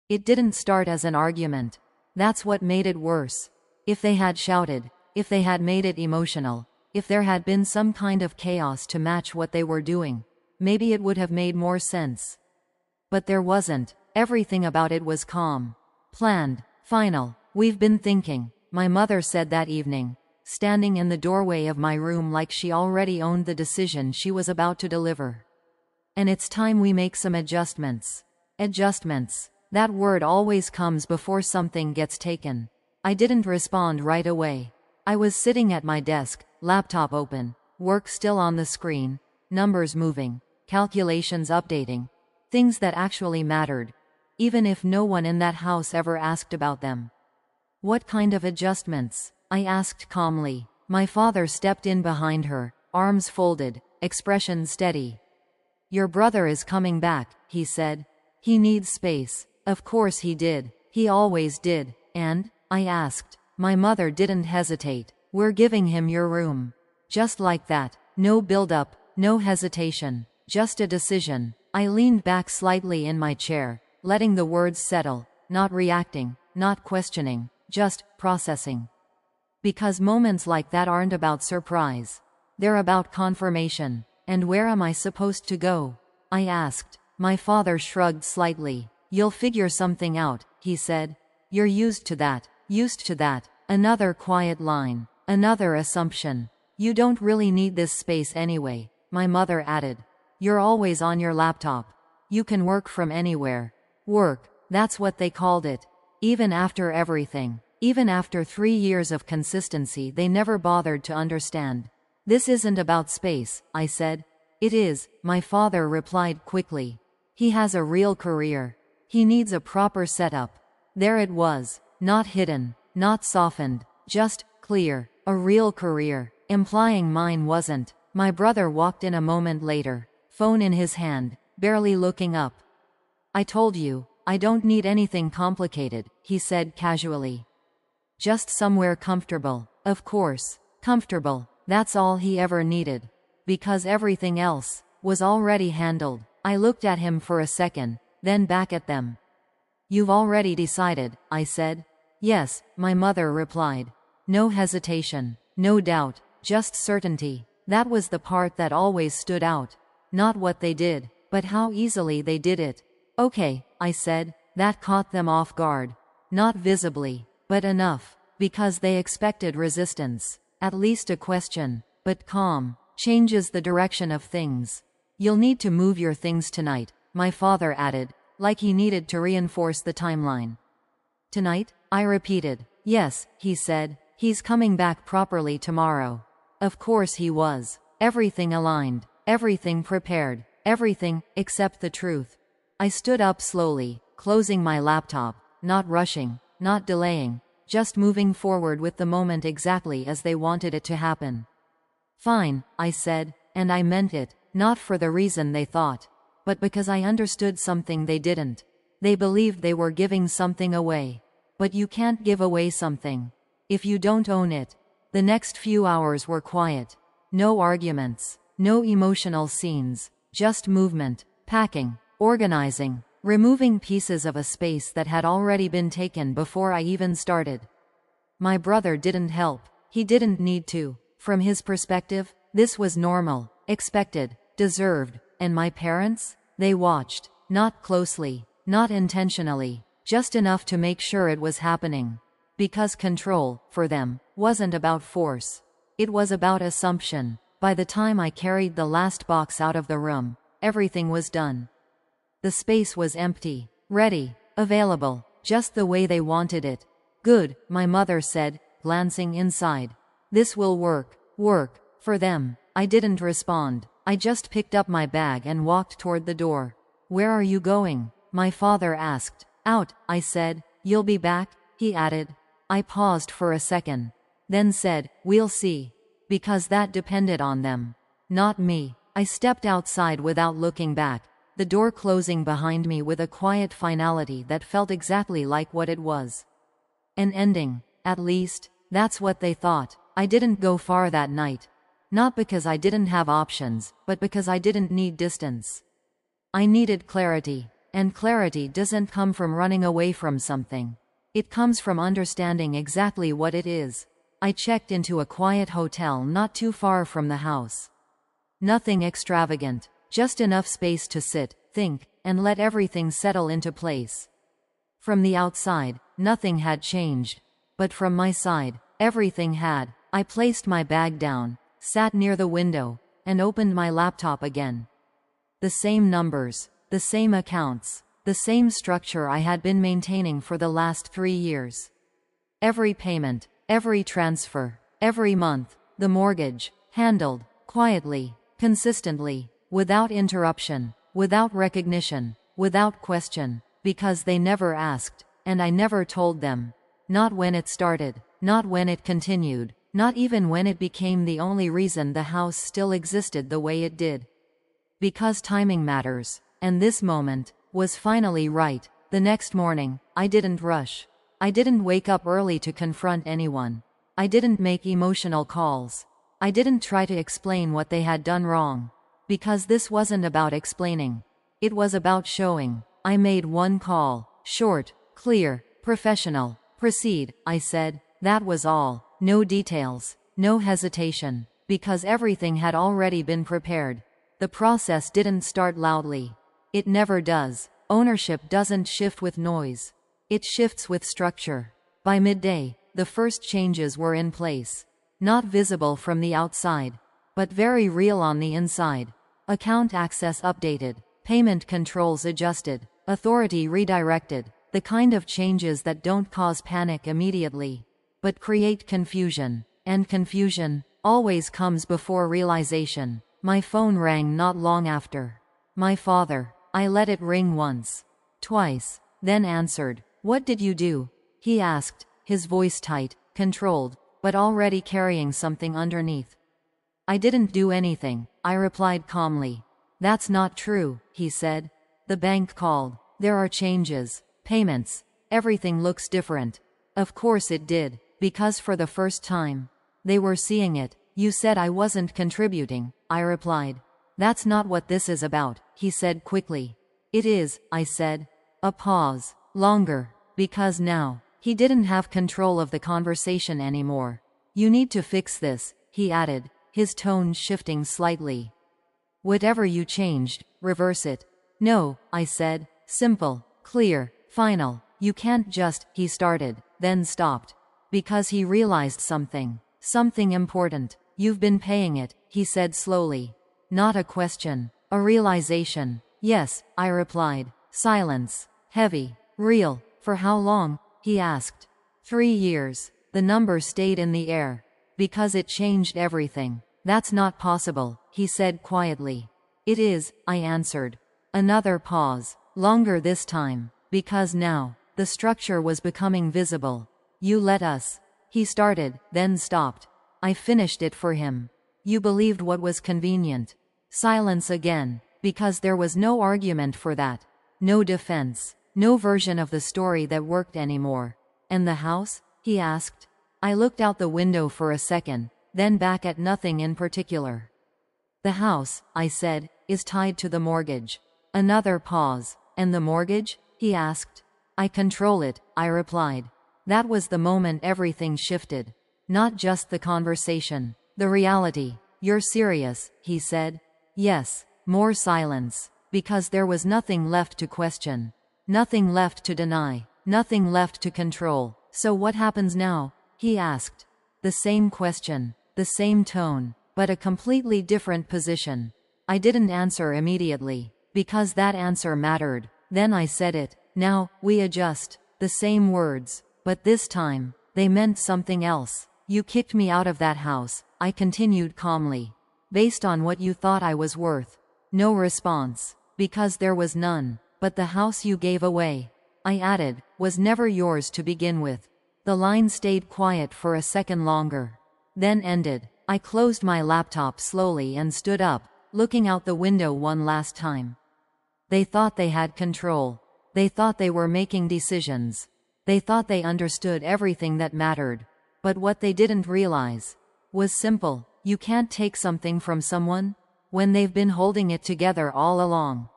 It didn't start as an argument. That's what made it worse. If they had shouted, if they had made it emotional, if there had been some kind of chaos to match what they were doing, maybe it would have made more sense. But there wasn't. Everything about it was calm. Planned. Final. "We've been thinking," my mother said that evening, standing in the doorway of my room like she already owned the decision she was about to deliver. "And it's time we make some adjustments." Adjustments. That word always comes before something gets taken. I didn't respond right away. I was sitting at my desk, laptop open, work still on the screen, numbers moving, calculations updating, things that actually mattered, even if no one in that house ever asked about them. "What kind of adjustments?" I asked calmly. My father stepped in behind her, arms folded, expression steady. "Your brother is coming back," he said. "He needs space." Of course he did. He always did. "And?" I asked. My mother didn't hesitate. "We're giving him your room." Just like that. No build-up, no hesitation. Just a decision. I leaned back slightly in my chair, letting the words settle, not reacting, not questioning, just processing. Because moments like that aren't about surprise. They're about confirmation. "And where am I supposed to go?" I asked. My father shrugged slightly. "You'll figure something out," he said. "You're used to that. Used to that." Another quiet line. Another assumption. "You don't really need this space anyway," my mother added. "You're always on your laptop. You can work from anywhere." Work. That's what they called it. Even after everything. Even after 3 years of consistency, they never bothered to understand. "This isn't about space," I said. "It is," my father replied quickly. "He has a real career. He needs a proper setup." There it was. Not hidden. Not softened. Just clear. A real career. Implying mine wasn't. My brother walked in a moment later, phone in his hand, barely looking up. "I told you, I don't need anything complicated," he said casually. "Just somewhere comfortable." Of course. Comfortable. That's all he ever needed. Because everything else was already handled. I looked at him for a second, then back at them. "You've already decided," I said. "Yes," my mother replied. No hesitation. No doubt. Just certainty. That was the part that always stood out. Not what they did, but how easily they did it. "Okay," I said. That caught them off guard. Not visibly, but enough. Because they expected resistance. At least a question. But calm changes the direction of things. "You'll need to move your things tonight," my father added, like he needed to reinforce the timeline. "Tonight?" I repeated. "Yes," he said. "He's coming back properly tomorrow." Of course he was. Everything aligned. Everything prepared. Everything, except the truth. I stood up slowly, closing my laptop, not rushing, not delaying, just moving forward with the moment exactly as they wanted it to happen. "Fine," I said, and I meant it, not for the reason they thought, but because I understood something they didn't. They believed they were giving something away. But you can't give away something if you don't own it. The next few hours were quiet. No arguments. No emotional scenes. Just movement. Packing. Organizing. Removing pieces of a space that had already been taken before I even started. My brother didn't help. He didn't need to. From his perspective, this was normal, expected, deserved. And my parents? They watched. Not closely. Not intentionally. Just enough to make sure it was happening. Because control, for them, wasn't about force. It was about assumption. By the time I carried the last box out of the room, everything was done. The space was empty. Ready. Available. Just the way they wanted it. "Good," my mother said, glancing inside. "This will work. Work. For them." I didn't respond. I just picked up my bag and walked toward the door. "Where are you going?" my father asked. "Out," I said. "You'll be back?" he added. I paused for a second. Then said, "We'll see." Because that depended on them. Not me. I stepped outside without looking back, the door closing behind me with a quiet finality that felt exactly like what it was. An ending. At least, that's what they thought. I didn't go far that night. Not because I didn't have options, but because I didn't need distance. I needed clarity. And clarity doesn't come from running away from something. It comes from understanding exactly what it is. I checked into a quiet hotel not too far from the house. Nothing extravagant, just enough space to sit, think, and let everything settle into place. From the outside, nothing had changed. But from my side, everything had. I placed my bag down, sat near the window, and opened my laptop again. The same numbers, the same accounts, the same structure I had been maintaining for the last 3 years. Every payment, every transfer, every month, the mortgage, handled, quietly, consistently, without interruption, without recognition, without question, because they never asked, and I never told them. Not when it started, not when it continued, not even when it became the only reason the house still existed the way it did. Because timing matters, and this moment was finally right. The next morning, I didn't rush. I didn't wake up early to confront anyone. I didn't make emotional calls. I didn't try to explain what they had done wrong. Because this wasn't about explaining. It was about showing. I made one call. Short, clear, professional. Proceed, I said. That was all. No details. No hesitation. Because everything had already been prepared. The process didn't start loudly. It never does. Ownership doesn't shift with noise. It shifts with structure. By midday, the first changes were in place. Not visible from the outside, but very real on the inside. Account access updated. Payment controls adjusted. Authority redirected. The kind of changes that don't cause panic immediately, but create confusion. And confusion always comes before realization. My phone rang not long after. My father. I let it ring once. Twice. Then answered. What did you do? He asked, his voice tight, controlled, but already carrying something underneath. I didn't do anything, I replied calmly. That's not true, he said. The bank called. There are changes. Payments. Everything looks different. Of course it did, because for the first time, they were seeing it. You said I wasn't contributing, I replied. That's not what this is about, he said quickly. It is, I said. A pause. Longer. Because now, he didn't have control of the conversation anymore. You need to fix this, he added, his tone shifting slightly. Whatever you changed, reverse it. No, I said. Simple, clear, final. You can't just, he started, then stopped. Because he realized something. Something important. You've been paying it, he said slowly. Not a question. A realization. Yes, I replied. Silence. Heavy. Real. For how long? He asked. 3 years. The number stayed in the air. Because it changed everything. That's not possible, he said quietly. It is, I answered. Another pause. Longer this time. Because now, the structure was becoming visible. You let us. He started, then stopped. I finished it for him. You believed what was convenient. Silence again, because there was no argument for that. No defense. No version of the story that worked anymore. And the house? He asked. I looked out the window for a second, then back at nothing in particular. The house, I said, is tied to the mortgage. Another pause. And the mortgage? He asked. I control it, I replied. That was the moment everything shifted. Not just the conversation. The reality. You're serious, he said. Yes. More silence. Because there was nothing left to question. Nothing left to deny. Nothing left to control. So what happens now? He asked. The same question. The same tone. But a completely different position. I didn't answer immediately. Because that answer mattered. Then I said it. Now, we adjust. The same words. But this time, they meant something else. You kicked me out of that house, I continued calmly. Based on what you thought I was worth. No response. Because there was none. But the house you gave away, I added, was never yours to begin with. The line stayed quiet for a second longer. Then ended. I closed my laptop slowly and stood up, looking out the window one last time. They thought they had control. They thought they were making decisions. They thought they understood everything that mattered. But what they didn't realize was simple. You can't take something from someone when they've been holding it together all along.